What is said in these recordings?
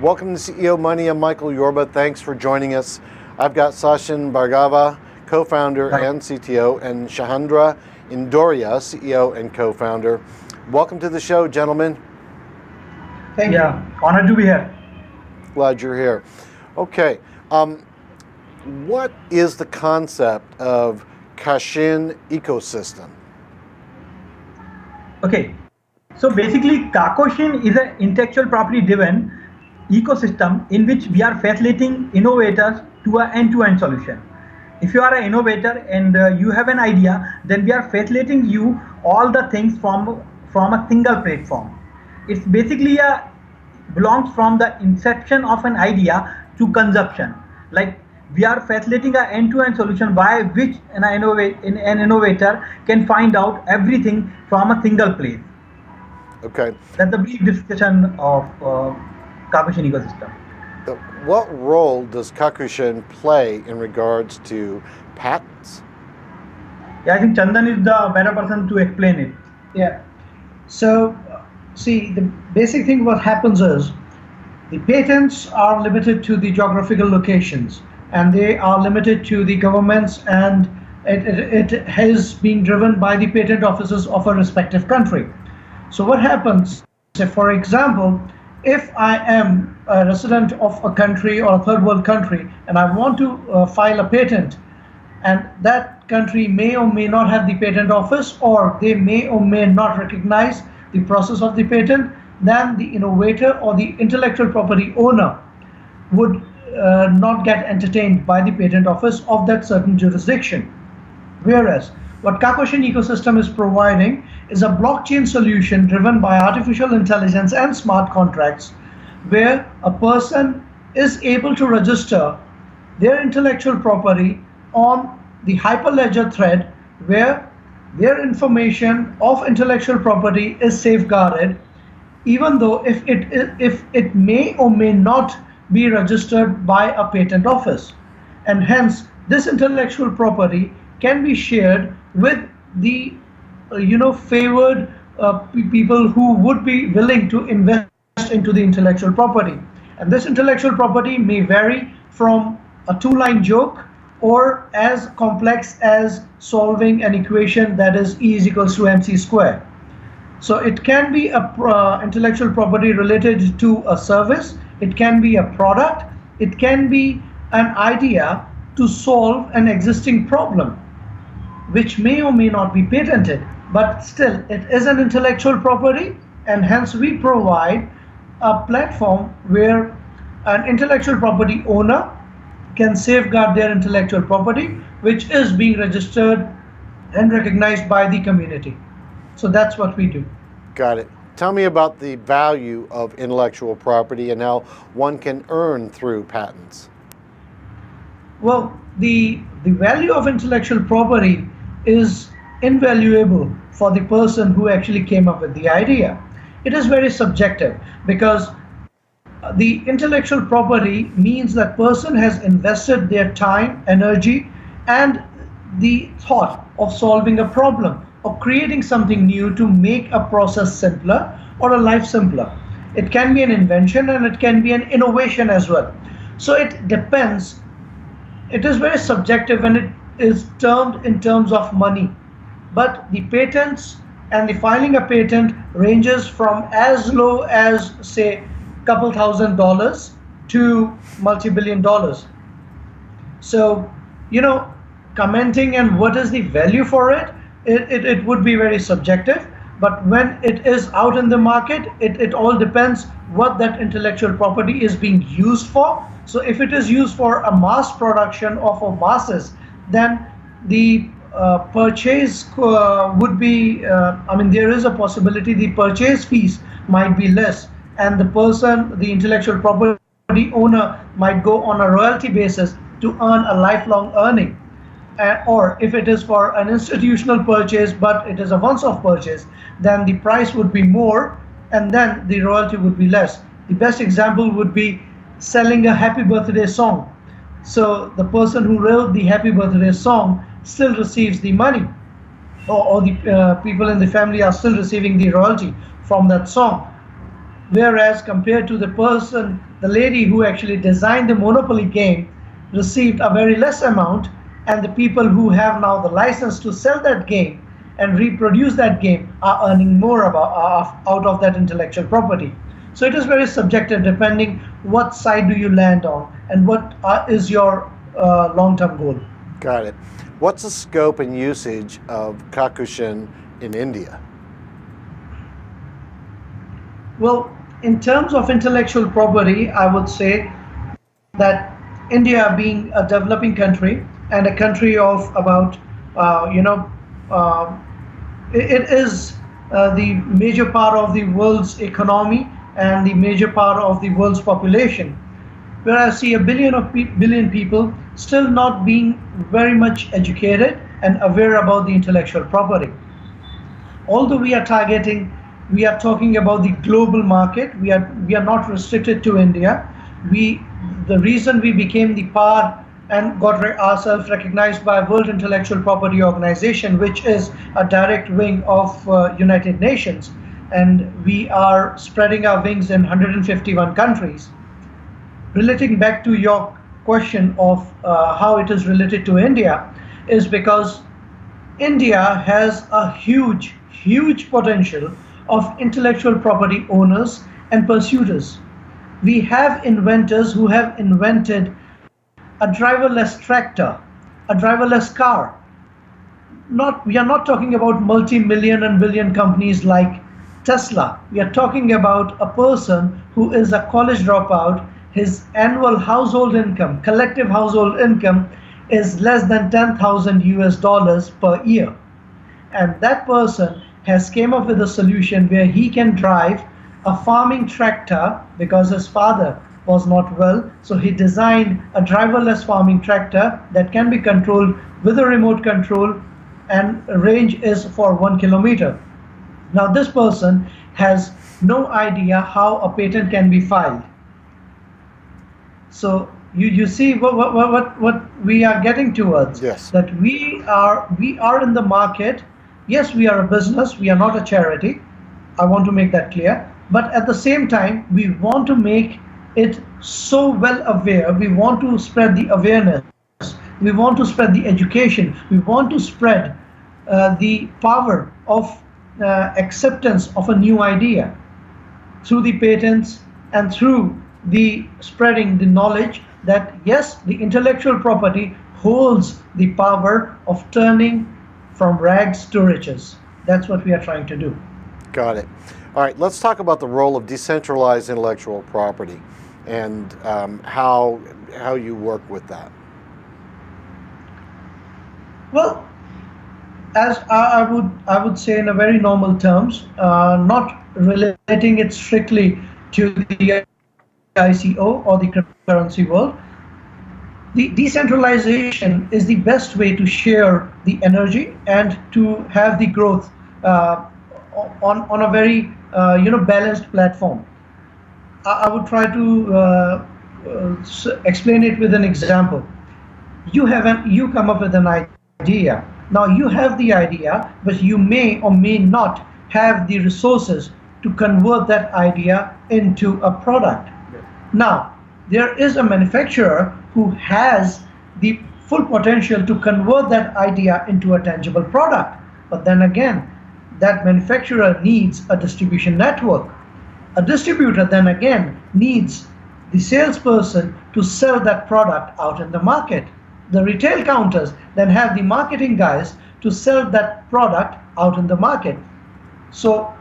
Welcome to CEO Money. I'm Michael Yorba. Thanks for joining us. I've got Sachin Bhargava, co-founder and CTO, and Chandan Indoria, CEO and co-founder. Welcome to the show, gentlemen. Thank you. Honored to be here. Glad you're here. Okay. What is the concept of Kakushin Ecosystem? Okay. So basically, Kakushin is an intellectual property-driven ecosystem in which we are facilitating innovators to an end-to-end solution. If you are an innovator and you have an idea, then we are facilitating you all the things from a single platform. It's basically belongs from the inception of an idea to consumption. Like we are facilitating an end-to-end solution by which an innovator can find out everything from a single place. Okay. That's the brief discussion of Kakushin ecosystem. What role does Kakushin play in regards to patents? Yeah, I think Chandan is the better person to explain it. Yeah. So, see, the basic thing what happens is the patents are limited to the geographical locations and they are limited to the governments, and it has been driven by the patent offices of a respective country. So what happens, say for example, if I am a resident of a country or a third world country and I want to file a patent, and that country may or may not have the patent office, or they may or may not recognize the process of the patent, then the innovator or the intellectual property owner would not get entertained by the patent office of that certain jurisdiction. Whereas what Kakushin ecosystem is providing is a blockchain solution driven by artificial intelligence and smart contracts, where a person is able to register their intellectual property on the Hyperledger thread, where their information of intellectual property is safeguarded, even though if it may or may not be registered by a patent office. And hence this intellectual property can be shared with the favored people who would be willing to invest into the intellectual property. And this intellectual property may vary from a two-line joke or as complex as solving an equation that is E is equals to mc squared. So it can be a intellectual property related to a service, it can be a product, it can be an idea to solve an existing problem, which may or may not be patented, but still it is an intellectual property, and hence we provide a platform where an intellectual property owner can safeguard their intellectual property, which is being registered and recognized by the community. So that's what we do. Got it. Tell me about the value of intellectual property and how one can earn through patents. Well, the value of intellectual property is invaluable for the person who actually came up with the idea. It is very subjective because the intellectual property means that person has invested their time, energy, and the thought of solving a problem, of creating something new to make a process simpler or a life simpler. It can be an invention and it can be an innovation as well. So it depends. It is very subjective when it is termed in terms of money, but the patents and the filing a patent ranges from as low as say couple $1,000s to multi-billion dollars. So commenting and what is the value for it would be very subjective, but when it is out in the market, it all depends what that intellectual property is being used for. So if it is used for a mass production or for masses, then the purchase would be, there is a possibility the purchase fees might be less, and the intellectual property owner might go on a royalty basis to earn a lifelong earning. Or if it is for an institutional purchase, but it is a once-off purchase, then the price would be more and then the royalty would be less. The best example would be selling a happy birthday song. So the person who wrote the happy birthday song still receives the money, or the people in the family are still receiving the royalty from that song. whereas compared to the lady who actually designed the Monopoly game received a very less amount, and the people who have now the license to sell that game and reproduce that game are earning more out of that intellectual property. So it is very subjective depending what side do you land on and what is your long-term goal. Got it. What's the scope and usage of Kakushin in India? Well, in terms of intellectual property, I would say that India being a developing country and a country of about, it is the major part of the world's economy and the major part of the world's population, where I see a billion people still not being very much educated and aware about the intellectual property. Although we are talking about the global market. We are not restricted to India. The reason we became the part and got ourselves recognized by World Intellectual Property Organization, which is a direct wing of United Nations, and we are spreading our wings in 151 countries. Relating back to your question of how it is related to India, is because India has a huge potential of intellectual property owners and pursuers. We have inventors who have invented a driverless tractor, a driverless car. We are not talking about multi-million and billion companies like Tesla. We are talking about a person who is a college dropout. His annual household income, collective household income, is less than 10,000 US dollars per year. And that person has came up with a solution where he can drive a farming tractor because his father was not well. So he designed a driverless farming tractor that can be controlled with a remote control, and range is for 1 kilometer. Now this person has no idea how a patent can be filed. So you see what we are getting towards. Yes. That we are in the market. Yes, we are a business. We are not a charity. I want to make that clear. But at the same time, we want to make it so well aware. We want to spread the awareness. We want to spread the education. We want to spread the power of acceptance of a new idea through the patents and through the spreading the knowledge that yes, the intellectual property holds the power of turning from rags to riches. That's what we are trying to do. Got it. All right, let's talk about the role of decentralized intellectual property and how you work with that. Well, as I would say in a very normal terms, not relating it strictly to the ICO or the cryptocurrency world. The decentralization is the best way to share the energy and to have the growth on a very balanced platform. I would try to explain it with an example. You come up with an idea. Now you have the idea, but you may or may not have the resources to convert that idea into a product. Now, there is a manufacturer who has the full potential to convert that idea into a tangible product. But then again, that manufacturer needs a distribution network. A distributor then again needs the salesperson to sell that product out in the market. The retail counters then have the marketing guys to sell that product out in the market. So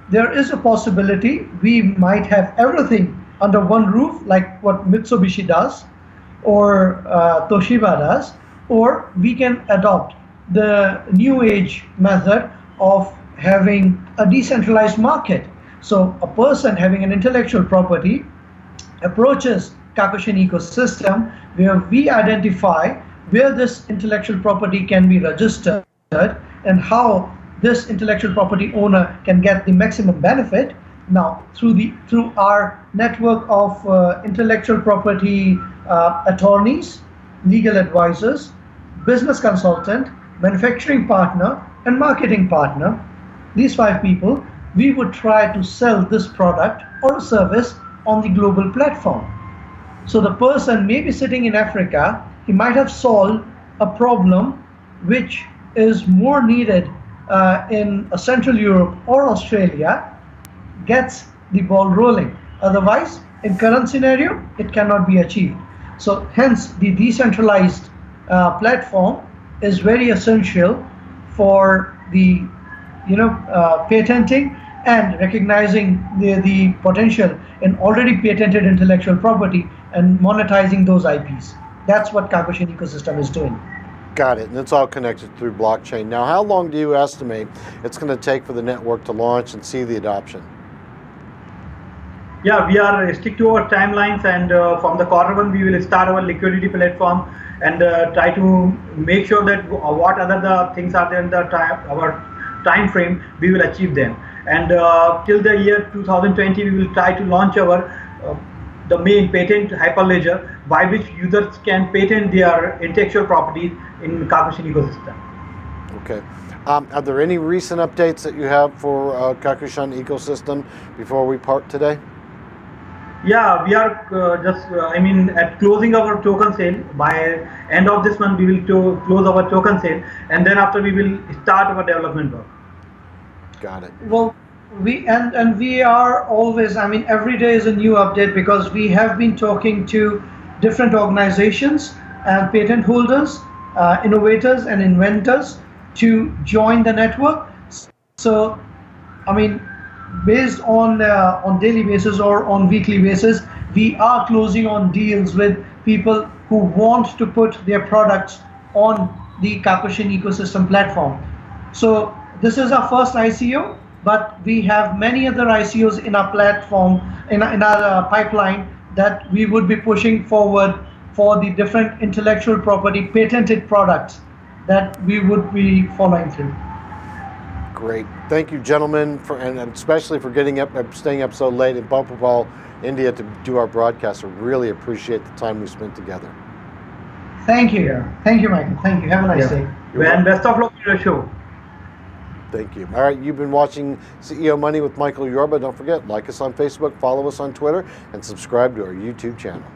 there is a possibility we might have everything under one roof, like what Mitsubishi does or Toshiba does, or we can adopt the new age method of having a decentralized market. So a person having an intellectual property approaches Kakushin Ecosystem, where we identify where this intellectual property can be registered and how this intellectual property owner can get the maximum benefit. Now, through our network of intellectual property attorneys, legal advisors, business consultant, manufacturing partner, and marketing partner, these 5 people, we would try to sell this product or service on the global platform. So the person may be sitting in Africa, he might have solved a problem which is more needed in Central Europe or Australia, gets the ball rolling. Otherwise, in current scenario, it cannot be achieved. So hence the decentralized platform is very essential for the patenting and recognizing the potential in already patented intellectual property and monetizing those IPs. That's what Kakushin Ecosystem is doing. Got it, and it's all connected through blockchain. Now, how long do you estimate it's going to take for the network to launch and see the adoption? Yeah, we are stick to our timelines, and from the quarter one we will start our liquidity platform and try to make sure that what other the things are there in the our time frame, we will achieve them. And till the year 2020 we will try to launch our the main patent hyperledger by which users can patent their intellectual property in Kakushin ecosystem. Okay. Are there any recent updates that you have for Kakushin ecosystem before we part today? Yeah, we are at closing our token sale. By end of this month we will close our token sale, and then after we will start our development work. Got it. Well, we are always, every day is a new update, because we have been talking to different organizations and patent holders, innovators and inventors to join the network. So, based on daily basis or on weekly basis, we are closing on deals with people who want to put their products on the Kakushin ecosystem platform. So this is our first ICO, but we have many other ICOs in our platform, in our pipeline, that we would be pushing forward for the different intellectual property patented products that we would be following through. Great. Thank you, gentlemen, and especially for staying up so late in Bhopal, India, to do our broadcast. I really appreciate the time we spent together. Thank you. Thank you, Michael. Thank you. Have a nice day. And best of luck to your show. Thank you. All right, you've been watching CEO Money with Michael Yorba. Don't forget, like us on Facebook, follow us on Twitter, and subscribe to our YouTube channel.